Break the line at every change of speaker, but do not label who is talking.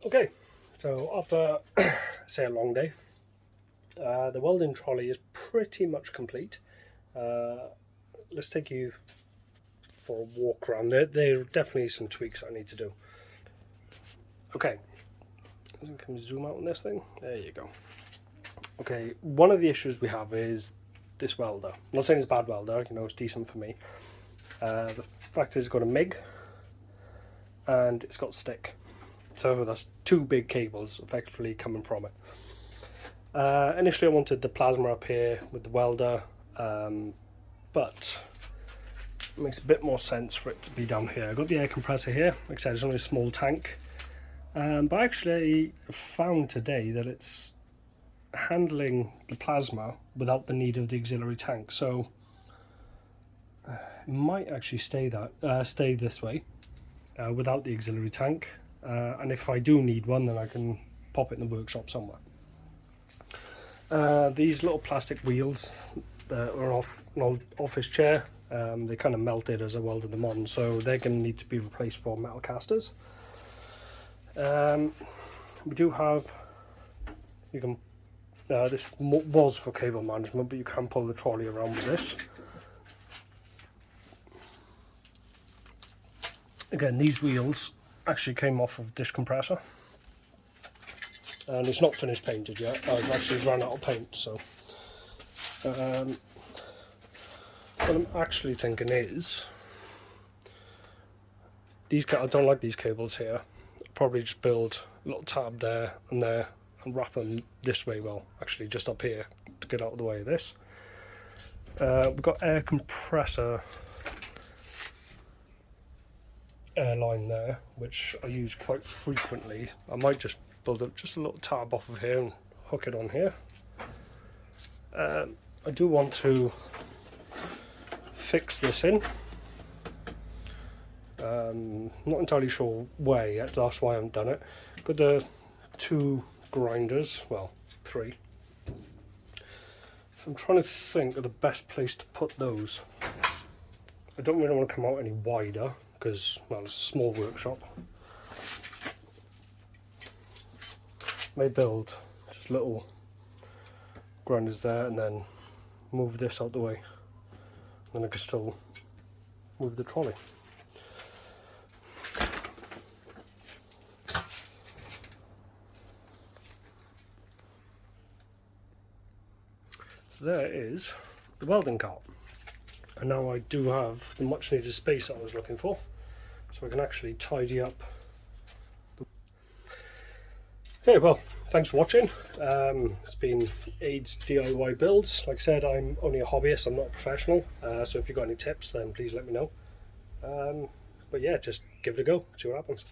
Okay, so after say a long day, the welding trolley is pretty much complete. Let's take you for a walk around. There are definitely some tweaks I need to do. Okay, can we zoom out on this thing? There you go. Okay, one of the issues we have is this welder. I'm not saying it's a bad welder, you know, it's decent for me. The fact is it's got a MIG and it's got stick. So that's two big cables effectively coming from it. Initially I wanted the plasma up here with the welder, but it makes a bit more sense for it to be down here. I've got the air compressor here. Like I said, it's only a small tank. But I actually found today that it's handling the plasma without the need of the auxiliary tank. So it might actually stay this way without the auxiliary tank. And if I do need one, then I can pop it in the workshop somewhere. These little plastic wheels that are off an old office chair, they kind of melted as I welded them on, so they're going to need to be replaced for metal casters. We do have, you can, this was for cable management, but you can pull the trolley around with this. Again, these wheels actually came off of this compressor, and it's not finished painted yet. I've actually run out of paint, so what I'm actually thinking is I don't like these cables here. I'll probably just build a little tab there and wrap them this way, well actually just up here to get out of the way of this. We've got air compressor airline there, which I use quite frequently. I might just build up just a little tab off of here and hook it on here. I do want to fix this in. Not entirely sure where yet, that's why I haven't done it. Got the two grinders, well, three. So I'm trying to think of the best place to put those. I don't really want to come out any wider because, well, it's a small workshop. May build just little grinders there and then move this out the way. Then I can still move the trolley. So there is the welding cart. And now I do have the much needed space I was looking for, so I can actually tidy up. Okay, well, thanks for watching. It's been Aids DIY builds. Like I said, I'm only a hobbyist, I'm not a professional, so if you've got any tips then please let me know. But yeah, just give it a go, see what happens.